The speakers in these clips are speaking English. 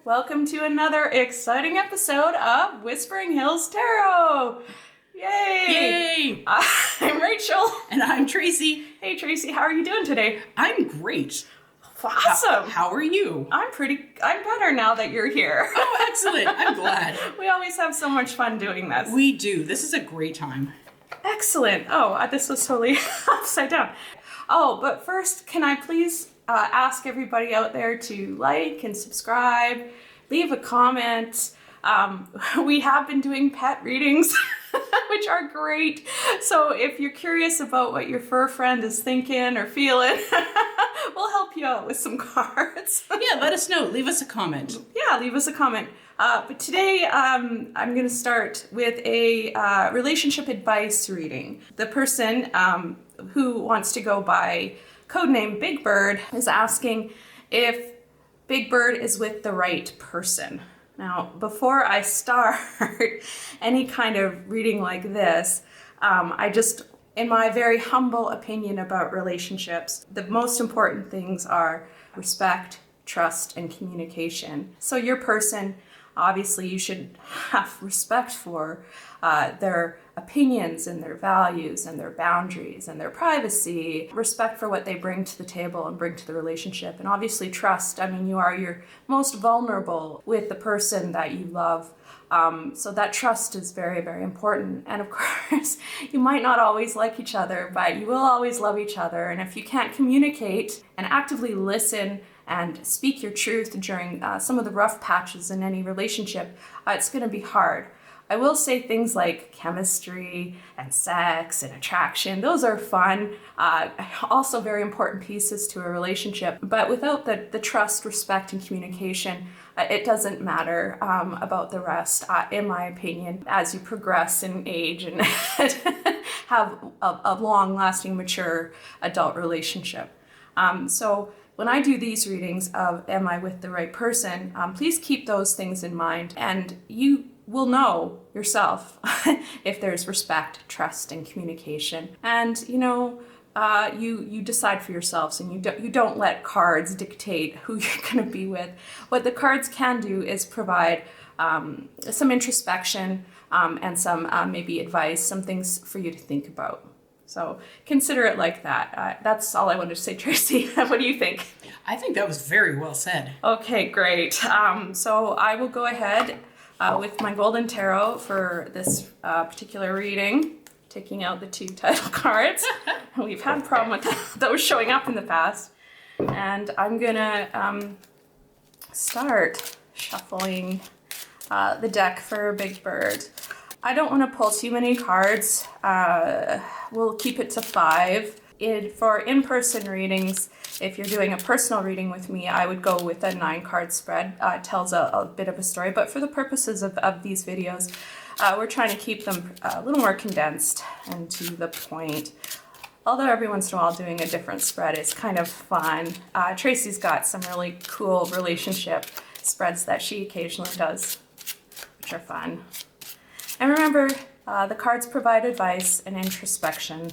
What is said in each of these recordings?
Welcome to another exciting episode of Whispering Hills Tarot. Yay! Yay! I'm Rachel. And I'm Tracy. Hey Tracy, how are you doing today? I'm great. Awesome. How are you? I'm better now that you're here. Oh, excellent. I'm glad. We always have so much fun doing this. We do. This is a great time. Excellent. Oh, this was totally upside down. Oh, but first, can I please ask everybody out there to like and subscribe, leave a comment. We have been doing pet readings, which are great. So if you're curious about what your fur friend is thinking or feeling, we'll help you out with some cards. Yeah, let us know. Leave us a comment. Yeah, leave us a comment. But today I'm going to start with a relationship advice reading. The person who wants to go by codename Big Bird is asking if Big Bird is with the right person. Now, before I start any kind of reading like this, in my very humble opinion about relationships, the most important things are respect, trust, and communication. So your person, obviously you should have respect for their opinions and their values and their boundaries and their privacy, respect for what they bring to the table and bring to the relationship, and obviously trust. I mean, you are your most vulnerable with the person that you love. So that trust is very, very important. And of course, you might not always like each other, but you will always love each other. And if you can't communicate and actively listen and speak your truth during some of the rough patches in any relationship, it's going to be hard. I will say things like chemistry and sex and attraction. Those are fun, also very important pieces to a relationship. But without the trust, respect, and communication, it doesn't matter about the rest, in my opinion, as you progress in age and have a long-lasting, mature adult relationship. So when I do these readings of am I with the right person, please keep those things in mind, and you will know yourself if there's respect, trust, and communication. And you decide for yourselves, and you don't let cards dictate who you're going to be with. What the cards can do is provide some introspection and some maybe advice, some things for you to think about. So consider it like that. That's all I wanted to say, Tracy. What do you think? I think that was very well said. Okay, great. So I will go ahead with my golden tarot for this particular reading, taking out the 2 title cards. We've had a problem with those showing up in the past. And I'm gonna start shuffling the deck for Big Bird. I don't want to pull too many cards. We'll keep it to 5. For in-person readings, if you're doing a personal reading with me, I would go with a 9-card spread. It tells a bit of a story, but for the purposes of these videos, we're trying to keep them a little more condensed and to the point. Although every once in a while doing a different spread is kind of fun. Tracy's got some really cool relationship spreads that she occasionally does, which are fun. And remember, the cards provide advice and introspection.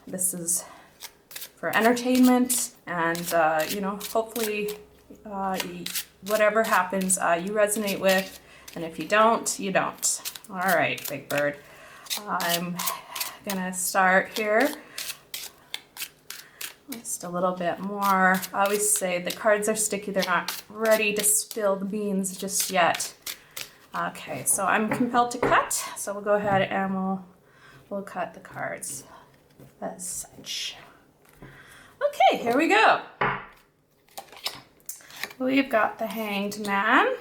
This is for entertainment, and hopefully whatever happens you resonate with, and if you don't, you don't. All right, Big Bird. I'm gonna start here. Just a little bit more. I always say the cards are sticky. They're not ready to spill the beans just yet. Okay, so I'm compelled to cut, so we'll go ahead and we'll cut the cards as such. Okay, here we go. We've got the Hanged Man.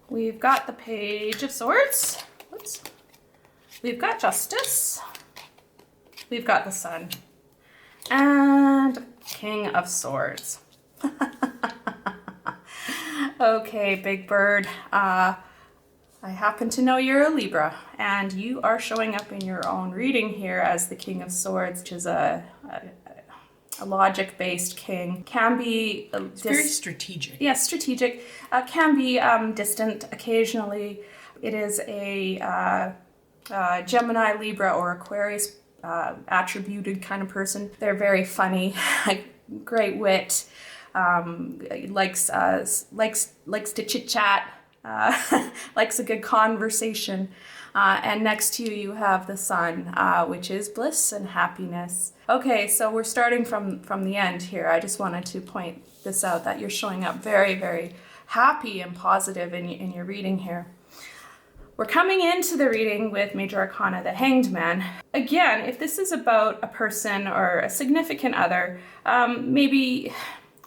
We've got the Page of Swords. Oops. We've got Justice. We've got the Sun. And King of Swords. Okay, Big Bird. I happen to know you're a Libra, and you are showing up in your own reading here as the King of Swords, which is a logic-based king. Can be very strategic. Yes, strategic. Can be distant occasionally. It is a Gemini, Libra, or Aquarius attributed kind of person. They're very funny, great wit. likes to chit chat, likes a good conversation. And next to you, you have the sun, which is bliss and happiness. Okay, so we're starting from the end here. I just wanted to point this out, that you're showing up very, very happy and positive in your reading here. We're coming into the reading with Major Arcana, the Hanged Man. Again, if this is about a person or a significant other, maybe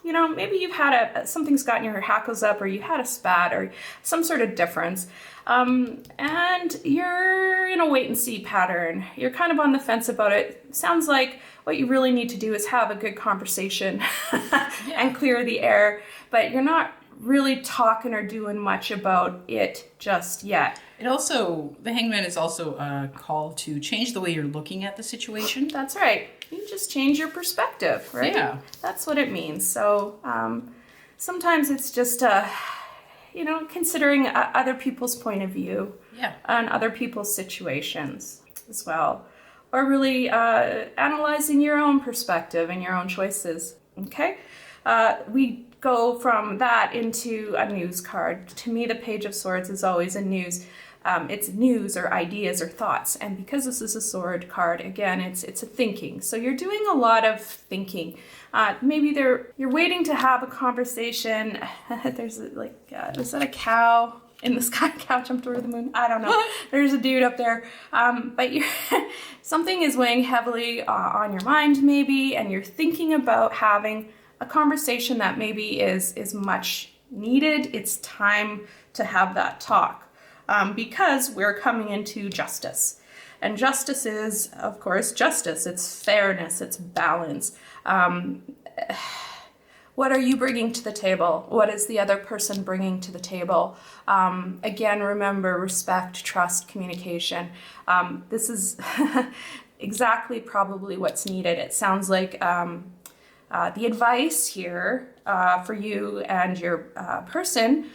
you've had something's gotten your hackles up, or you had a spat, or some sort of difference, and you're in a wait and see pattern. You're kind of on the fence about it. Sounds like what you really need to do is have a good conversation and clear the air, but you're not really talking or doing much about it just yet. The hangman is also a call to change the way you're looking at the situation. That's right. You just change your perspective, right? Yeah. That's what it means. So sometimes it's just, considering other people's point of view and other people's situations as well. Or really analyzing your own perspective and your own choices, okay? We go from that into a news card. To me, the Page of Swords is always a news. It's news or ideas or thoughts. And because this is a sword card, again, it's a thinking. So you're doing a lot of thinking. Maybe you're waiting to have a conversation. There's is that a cow in the sky? Cow jumped over the moon? I don't know. There's a dude up there. But something is weighing heavily on your mind maybe, and you're thinking about having a conversation that maybe is much needed. It's time to have that talk. Because we're coming into justice. And justice is, of course, justice. It's fairness, it's balance. What are you bringing to the table? What is the other person bringing to the table? Again, remember, respect, trust, communication. This is exactly probably what's needed. It sounds like the advice here for you and your person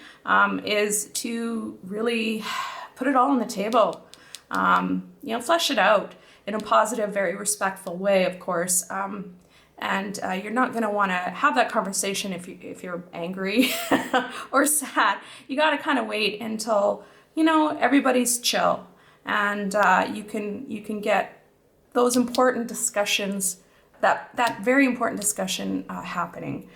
is to really put it all on the table. Flesh it out in a positive, very respectful way, of course. And you're not going to want to have that conversation if you're angry or sad. You got to kind of wait until everybody's chill, and you can get those important discussions. That very important discussion happening.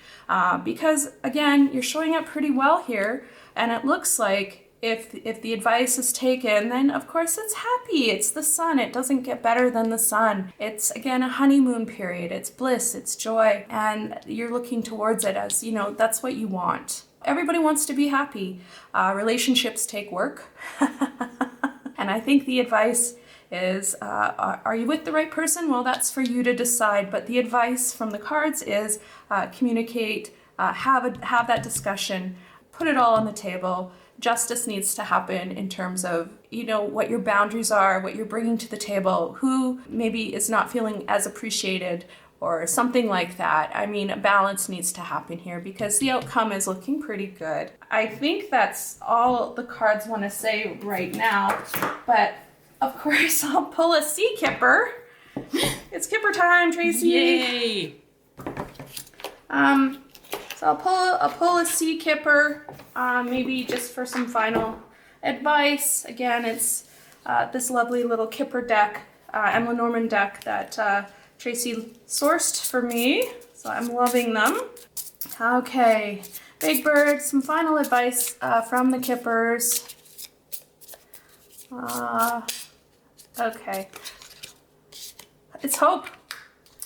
Because again, you're showing up pretty well here, and it looks like if the advice is taken, then of course it's happy. It's the sun. It doesn't get better than the sun. It's again a honeymoon period. It's bliss, it's joy, and you're looking towards it as, that's what you want. Everybody wants to be happy. Relationships take work. And I think the advice is, are you with the right person? Well, that's for you to decide. But the advice from the cards is communicate, have that discussion, put it all on the table. Justice needs to happen in terms of, what your boundaries are, what you're bringing to the table, who maybe is not feeling as appreciated or something like that. I mean, a balance needs to happen here because the outcome is looking pretty good. I think that's all the cards want to say right now, but of course, I'll pull a sea kipper. It's kipper time, Tracy. Yay! So I'll pull a sea kipper, maybe just for some final advice. Again, it's this lovely little kipper deck, Emma Norman deck that Tracy sourced for me. So I'm loving them. Okay, Big Bird, some final advice from the kippers. Okay. It's hope.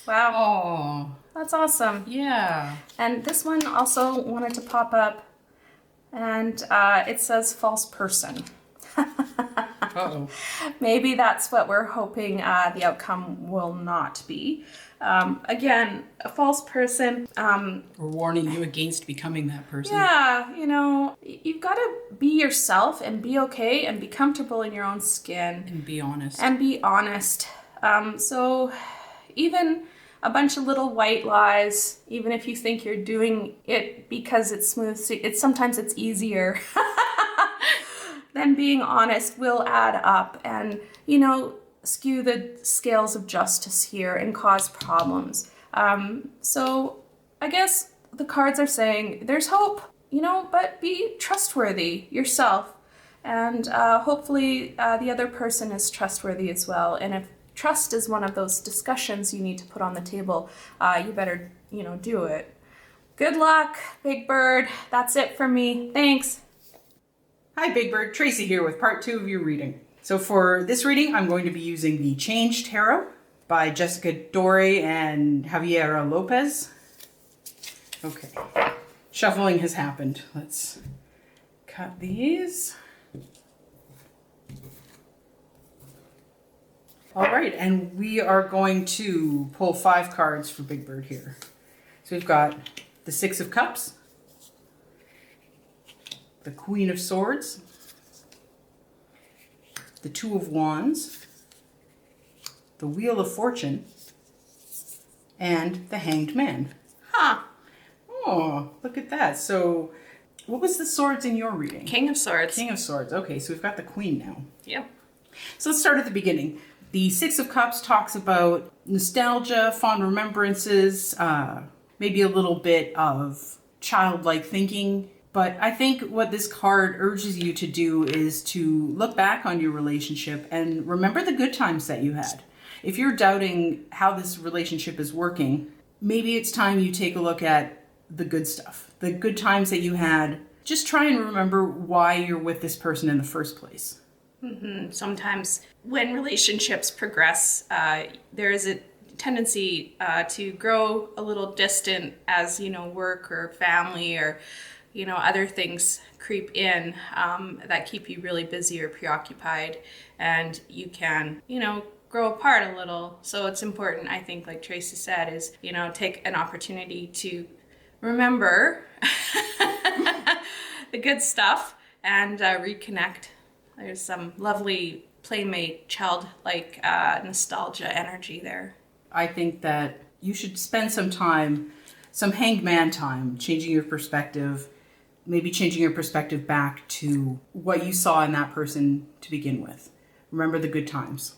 Wow. Oh. That's awesome. Yeah. And this one also wanted to pop up, and it says false person. Uh-oh. Maybe that's what we're hoping the outcome will not be. Again, a false person. We're warning you against becoming that person. Yeah, you've got to be yourself and be okay and be comfortable in your own skin. And be honest. So even a bunch of little white lies, even if you think you're doing it because it's smooth, sometimes it's easier. Then being honest will add up and, skew the scales of justice here and cause problems. So I guess the cards are saying there's hope, but be trustworthy yourself. And hopefully the other person is trustworthy as well. And if trust is one of those discussions you need to put on the table, you better, do it. Good luck, Big Bird. That's it for me. Thanks. Hi, Big Bird. Tracy here with part 2 of your reading. So for this reading, I'm going to be using the Change Tarot by Jessica Dore and Javiera Lopez. Okay, shuffling has happened. Let's cut these. All right, and we are going to pull 5 cards for Big Bird here. So we've got the 6 of Cups, the Queen of Swords, the 2 of Wands, the Wheel of Fortune, and the Hanged Man. Huh. Oh, look at that. So what was the swords in your reading? King of Swords. King of Swords. Okay, so we've got the Queen now. Yep. So let's start at the beginning. The 6 of Cups talks about nostalgia, fond remembrances, maybe a little bit of childlike thinking. But I think what this card urges you to do is to look back on your relationship and remember the good times that you had. If you're doubting how this relationship is working, maybe it's time you take a look at the good stuff, the good times that you had. Just try and remember why you're with this person in the first place. Mm-hmm. Sometimes when relationships progress, there is a tendency to grow a little distant as, work or family or, other things creep in that keep you really busy or preoccupied, and you can, grow apart a little. So it's important, I think, like Tracy said, is, take an opportunity to remember the good stuff and reconnect. There's some lovely playmate, childlike nostalgia energy there. I think that you should spend some time, some Hanged Man time, changing your perspective, maybe changing your perspective back to what you saw in that person to begin with. Remember the good times.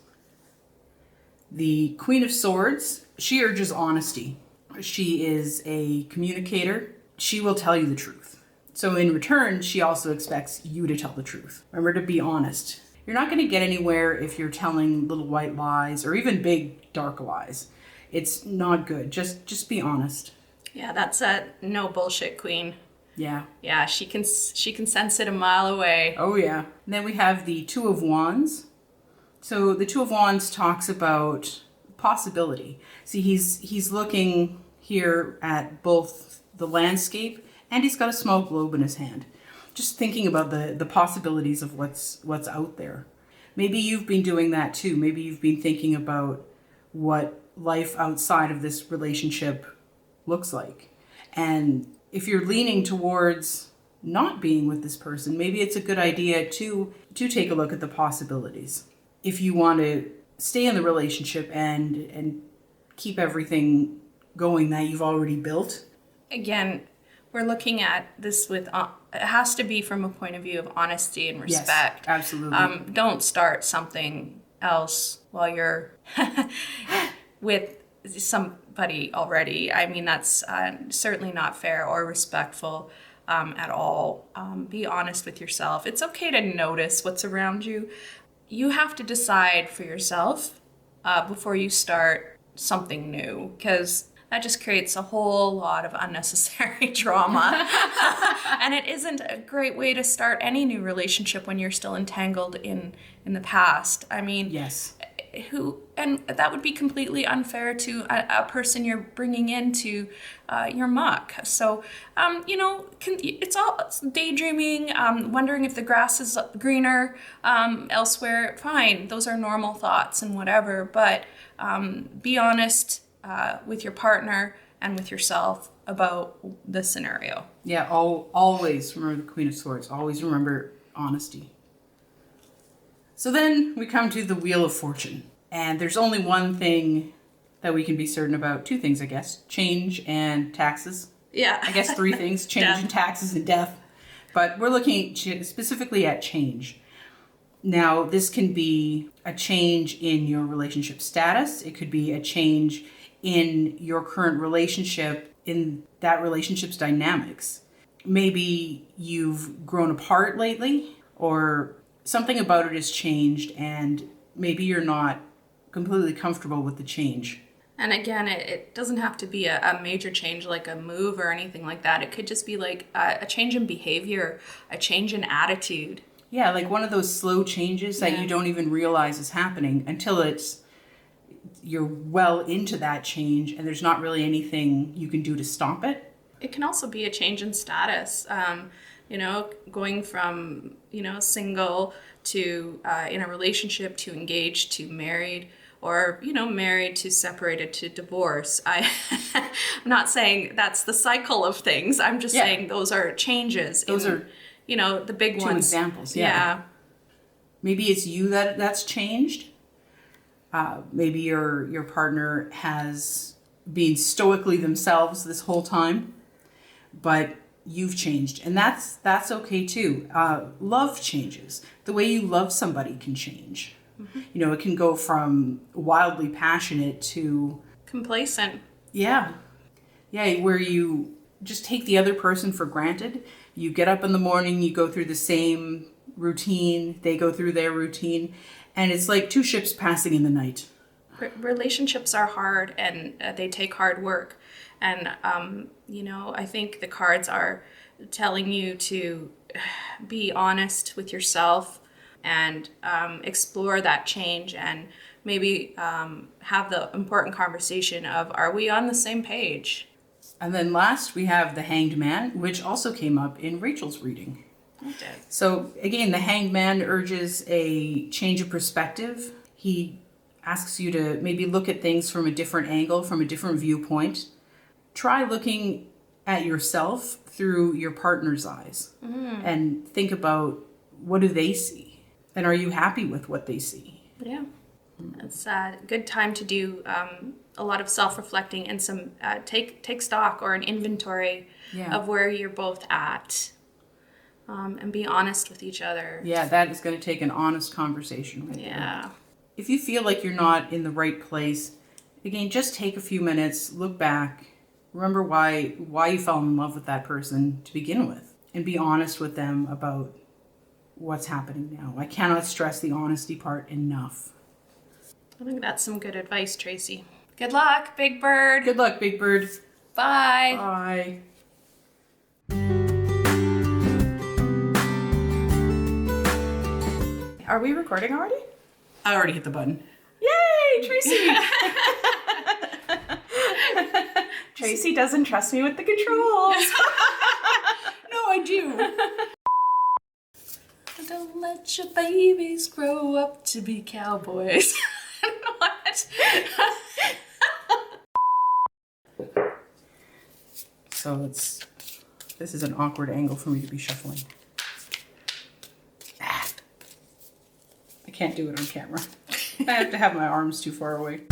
The Queen of Swords, she urges honesty. She is a communicator. She will tell you the truth. So in return, she also expects you to tell the truth. Remember to be honest. You're not going to get anywhere if you're telling little white lies or even big dark lies. It's not good. Just be honest. Yeah, that's a no bullshit queen. Yeah. Yeah, she can sense it a mile away. Oh yeah. And then we have the 2 of Wands. So the 2 of Wands talks about possibility. See, he's looking here at both the landscape and he's got a small globe in his hand. Just thinking about the possibilities of what's out there. Maybe you've been doing that too. Maybe you've been thinking about what life outside of this relationship looks like. And if you're leaning towards not being with this person, maybe it's a good idea to take a look at the possibilities. If you want to stay in the relationship and keep everything going that you've already built. Again, we're looking at this with, it has to be from a point of view of honesty and respect. Yes, absolutely. Don't start something else while you're with somebody already. I mean, that's certainly not fair or respectful at all. Be honest with yourself. It's okay to notice what's around you. You have to decide for yourself before you start something new, because that just creates a whole lot of unnecessary drama. And it isn't a great way to start any new relationship when you're still entangled in the past. I mean, yes. And that would be completely unfair to a person you're bringing into your muck. So, it's all daydreaming, wondering if the grass is greener elsewhere. Fine, those are normal thoughts and whatever, but be honest with your partner and with yourself about the scenario. Yeah, always remember the Queen of Swords. Always remember honesty. So then we come to the Wheel of Fortune. And there's only one thing that we can be certain about. 2 things, I guess. Change and taxes. Yeah. I guess 3 things. Change and taxes and death. But we're looking specifically at change. Now, this can be a change in your relationship status. It could be a change in your current relationship in that relationship's dynamics. Maybe you've grown apart lately, or something about it has changed, and maybe you're not completely comfortable with the change. And again, it doesn't have to be a major change like a move or anything like that. It could just be like a change in behavior, a change in attitude. Yeah, like one of those slow changes that you don't even realize is happening until you're well into that change and there's not really anything you can do to stop it. It can also be a change in status. Going from, single to in a relationship to engaged to married, or, married to separated to divorce. I'm not saying that's the cycle of things. I'm just saying those are changes. Those are, the big two ones. Examples. Yeah. Maybe it's you that's changed. Maybe your partner has been stoically themselves this whole time, but you've changed, and that's okay too. Love changes. The way you love somebody can change. Mm-hmm. It can go from wildly passionate to complacent. Yeah, where you just take the other person for granted. You get up in the morning, you go through the same routine, they go through their routine, and it's like two ships passing in the night. Relationships are hard, and they take hard work. And, I think the cards are telling you to be honest with yourself and explore that change, and maybe have the important conversation of, are we on the same page? And then last we have the Hanged Man, which also came up in Rachel's reading. Okay. So again, the Hanged Man urges a change of perspective. He asks you to maybe look at things from a different angle, from a different viewpoint. Try looking at yourself through your partner's eyes and think about, what do they see? And are you happy with what they see? Yeah. It's a good time to do a lot of self-reflecting and some take stock or an inventory of where you're both at, and be honest with each other. Yeah, that is going to take an honest conversation with you. If you feel like you're not in the right place, again, just take a few minutes, look back, remember why you fell in love with that person to begin with, and be honest with them about what's happening now. I cannot stress the honesty part enough. I think that's some good advice, Tracy. Good luck, Big Bird. Good luck, Big Bird. Bye. Bye. Are we recording already? I already hit the button. Yay, Tracy! Tracy doesn't trust me with the controls. No, I do. Don't let your babies grow up to be cowboys. What? So this is an awkward angle for me to be shuffling. I can't do it on camera. I have to have my arms too far away.